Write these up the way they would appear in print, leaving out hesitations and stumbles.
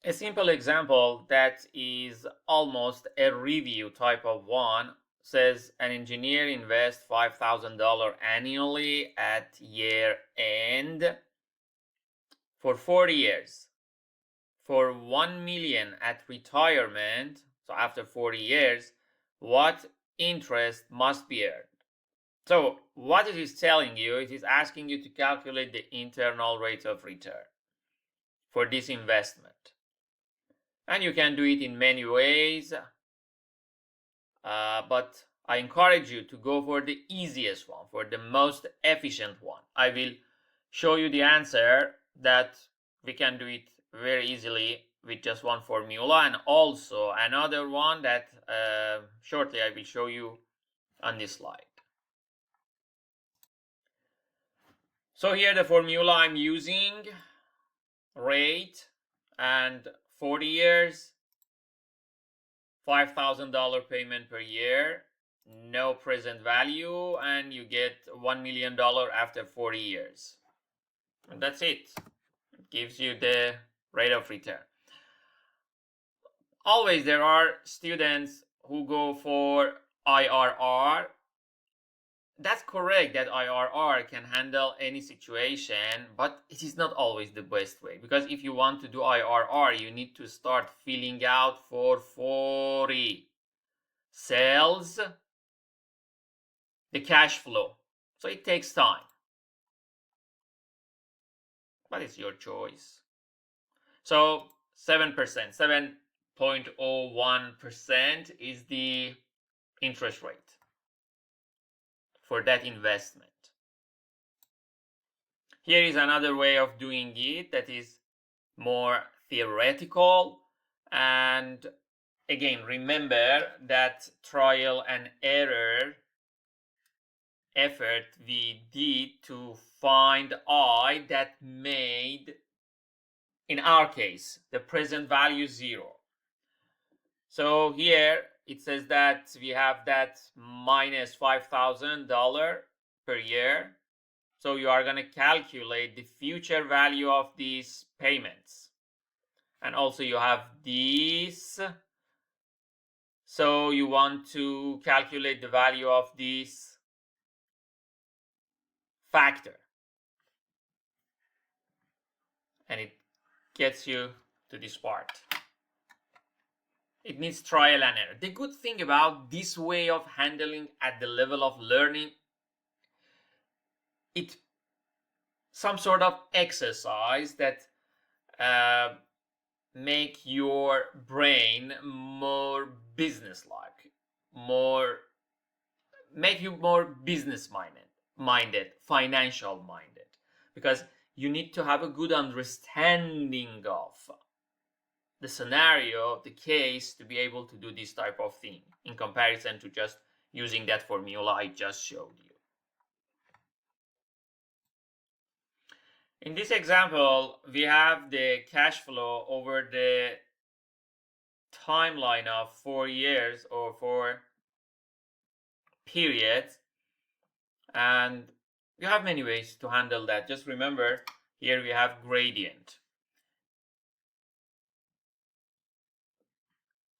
A simple example that is almost a review type of one says an engineer invests $5,000 annually at year end for 40 years. For 1 million at retirement, so after 40 years, what interest must be earned? So what it is telling you, it is asking you to calculate the internal rate of return for this investment. And you can do it in many ways, but I encourage you to go for the easiest one, for the most efficient one. I will show you the answer that we can do it very easily with just one formula, and also another one that shortly I will show you on this slide. So here the formula I'm using, rate and 40 years, $5,000 payment per year, no present value, and you get $1 million after 40 years. And that's it. It gives you the rate of return. Always there are students who go for IRR. That's correct that IRR can handle any situation, but it is not always the best way, because if you want to do IRR, you need to start filling out for 40 cells the cash flow. So it takes time, but it's your choice. So 7%, 7.01% is the interest rate for that investment. Here is another way of doing it that is more theoretical, and again, remember that trial and error effort we did to find I that made, in our case, the present value 0. So here it says that we have that minus $5,000 per year. So you are going to calculate the future value of these payments. And also you have this. So you want to calculate the value of this factor. And it gets you to this part. It needs trial and error. The good thing about this way of handling at the level of learning, it's some sort of exercise that make your brain more business-like, make you more business-minded, financial-minded, because you need to have a good understanding of the scenario, the case, to be able to do this type of thing in comparison to just using that formula I just showed you. In this example, we have the cash flow over the timeline of 4 years or 4 periods, and you have many ways to handle that. Just remember, here we have gradient.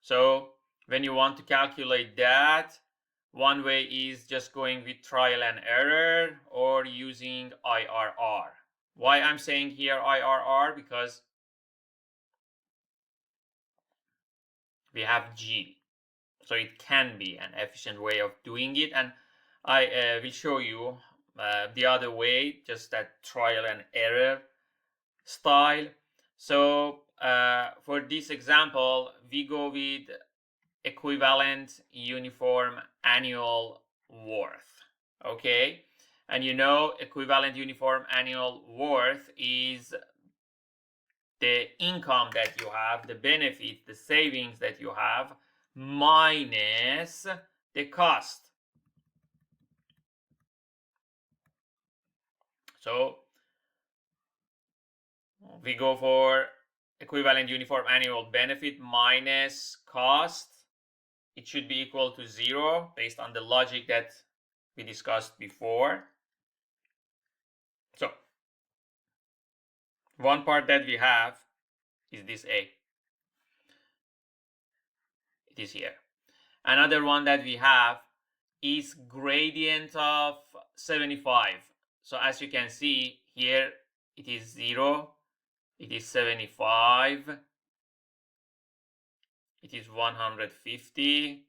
So when you want to calculate that, one way is just going with trial and error or using IRR. Why I'm saying here IRR? Because we have G. So it can be an efficient way of doing it. And I will show you the other way, just that trial and error style. So for this example, we go with equivalent uniform annual worth. Okay, and you know, equivalent uniform annual worth is the income that you have, the benefits, the savings that you have, minus the cost. So we go for equivalent uniform annual benefit minus cost. It should be equal to 0 based on the logic that we discussed before. So one part that we have is this A. It is here. Another one that we have is gradient of 75. So as you can see here, it is 0, it is 75, it is 150,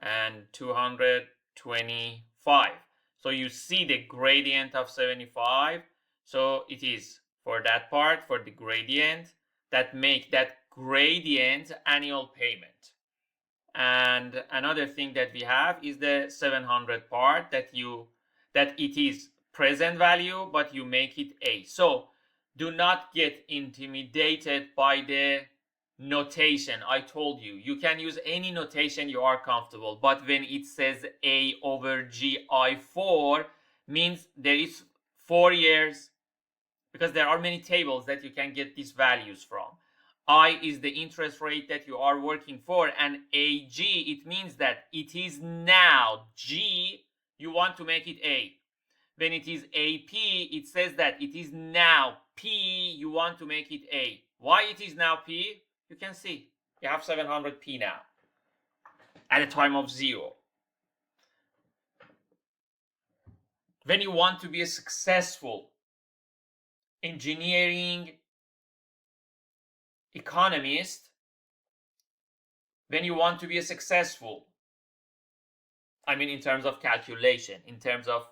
and 225. So you see the gradient of 75. So it is for that part, for the gradient, that make that gradient annual payment. And another thing that we have is the 700 part, that it is present value, but you make it A. So do not get intimidated by the notation. I told you, you can use any notation you are comfortable, but when it says A over G I4, means there is 4 years, because there are many tables that you can get these values from. I is the interest rate that you are working for, and AG, it means that it is now G, you want to make it A. When it is AP, it says that it is now P, you want to make it A. Why it is now P? You can see, you have 700P now, at a time of 0. When you want to be a successful engineering economist, when you want to be a successful, I mean in terms of calculation, in terms of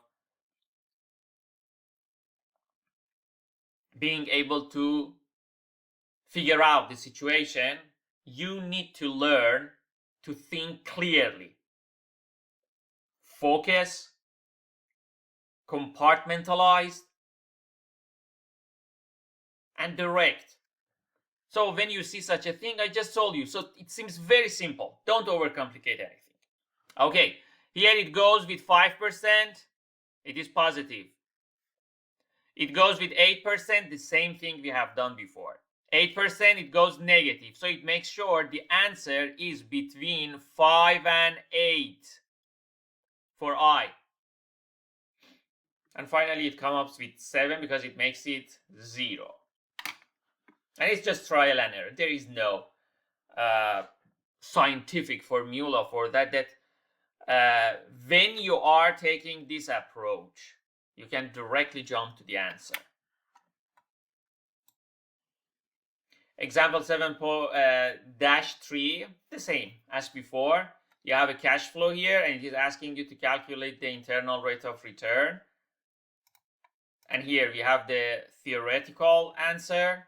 being able to figure out the situation, you need to learn to think clearly, focus, compartmentalized, and direct. So when you see such a thing, I just told you, so it seems very simple. Don't overcomplicate anything. Okay, here it goes with 5%, it is positive. It goes with 8%, the same thing we have done before. 8%, it goes negative. So it makes sure the answer is between 5 and 8 for I. And finally, it comes up with 7 because it makes it 0. And it's just trial and error. There is no scientific formula for that. When you are taking this approach, you can directly jump to the answer. Example 7-3, the same as before. You have a cash flow here, and it is asking you to calculate the internal rate of return. And here we have the theoretical answer.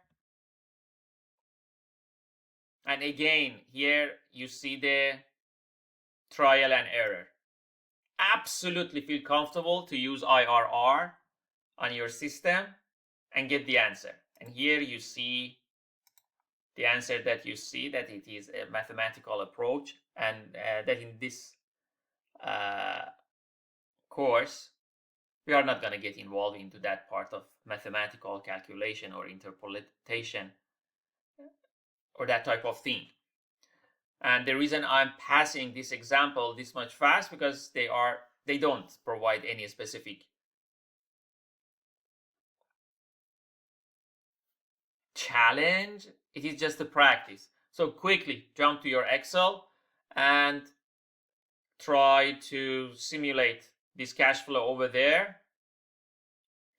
And again, here you see the trial and error. Absolutely feel comfortable to use IRR on your system and get the answer. And here you see the answer that you see, that it is a mathematical approach, and that in this course, we are not going to get involved into that part of mathematical calculation or interpolation or that type of thing. And the reason I'm passing this example this much fast, because they don't provide any specific challenge. It is just a practice. So quickly jump to your Excel and try to simulate this cash flow over there,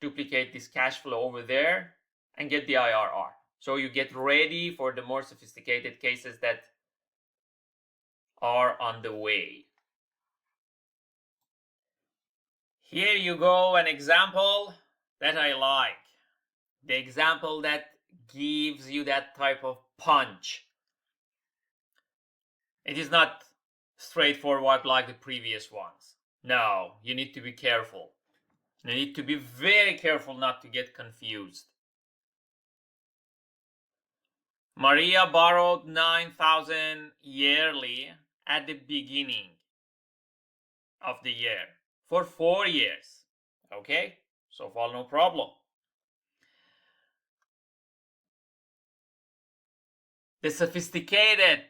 duplicate this cash flow over there, and get the IRR. So you get ready for the more sophisticated cases that are on the way. Here you go, an example that I like. The example that gives you that type of punch. It is not straightforward like the previous ones. No, you need to be careful. You need to be very careful not to get confused. Maria borrowed 9,000 yearly at the beginning of the year for 4 years. Okay, so far no problem. The sophisticated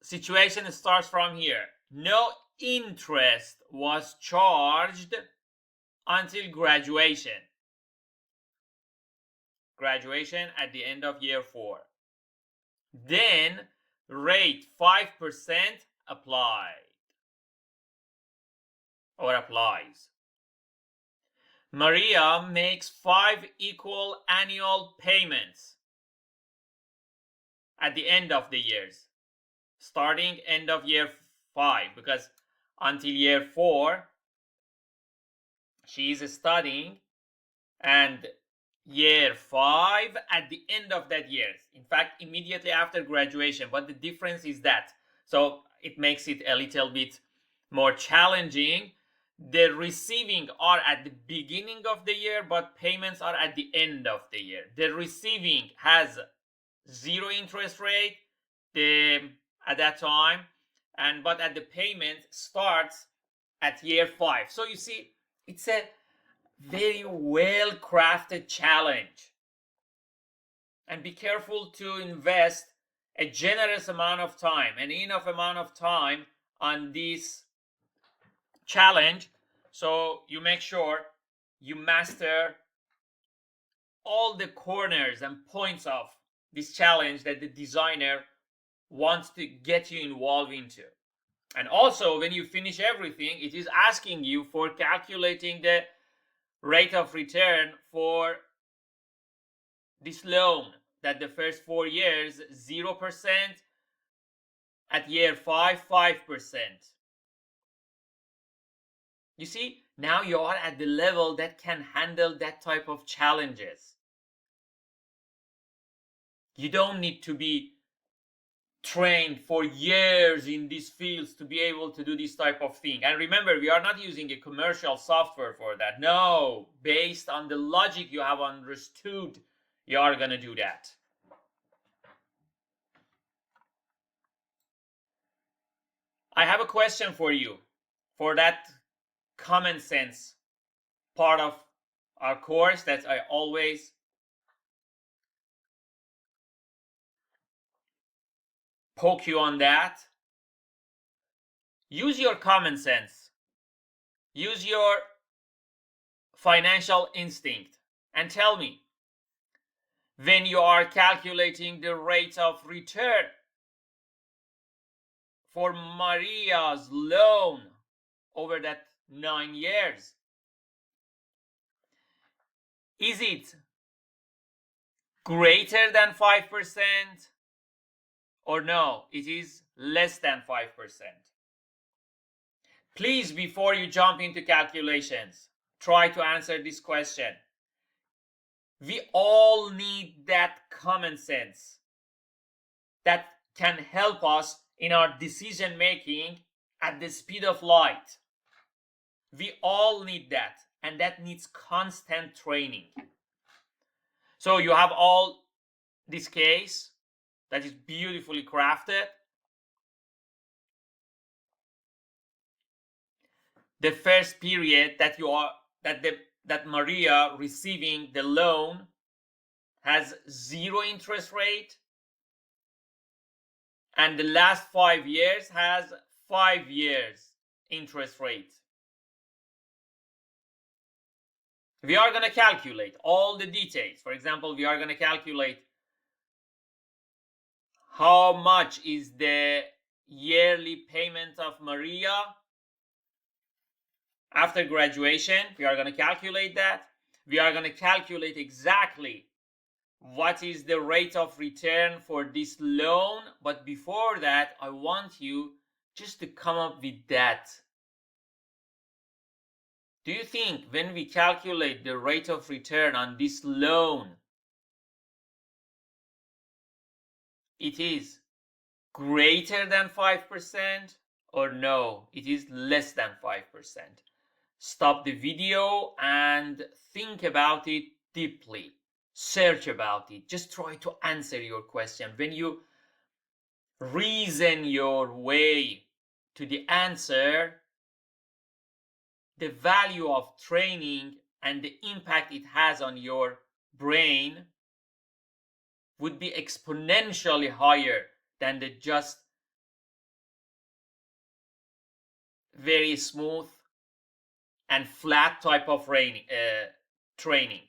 situation starts from here. No interest was charged until graduation. Graduation at the end of year 4. Then rate 5% applied or applies. Maria makes 5 equal annual payments at the end of the years, starting end of year 5, because until year 4 she is studying, and year 5 at the end of that year, in fact immediately after graduation. But the difference is that, so it makes it a little bit more challenging. The receiving are at the beginning of the year, but payments are at the end of the year. The receiving has 0 interest rate at that time, but at the payment starts at year 5. So you see, it's a very well crafted challenge. And be careful to invest a generous amount of time, an enough amount of time on this challenge, so you make sure you master all the corners and points of this challenge that the designer wants to get you involved into. And also, when you finish everything, it is asking you for calculating the rate of return for this loan, that the first 4 years 0%, at year 5 5%. You see, now you are at the level that can handle that type of challenges. You don't need to be trained for years in these fields to be able to do this type of thing. And remember, we are not using a commercial software for that. No, based on the logic you have understood, you are going to do that. I have a question for you for that common sense part of our course that I always poke you on that. Use your common sense. Use your financial instinct and tell me, when you are calculating the rate of return for Maria's loan over that 9 years, is it greater than 5% or no, it is less than 5%? Please, before you jump into calculations, try to answer this question. We all need that common sense that can help us in our decision making at the speed of light. We all need that, and that needs constant training. So you have all this case that is beautifully crafted. The first period that that Maria receiving the loan has 0 interest rate, and the last 5 years has 5 years interest rate. We are going to calculate all the details. For example, we are going to calculate how much is the yearly payment of Maria after graduation. We are going to calculate that. We are going to calculate exactly what is the rate of return for this loan. But before that, I want you just to come up with that. Do you think when we calculate the rate of return on this loan, it is greater than 5% or no, it is less than 5%? Stop the video and think about it deeply. Search about it. Just try to answer your question. When you reason your way to the answer, the value of training and the impact it has on your brain would be exponentially higher than the just very smooth and flat type of training.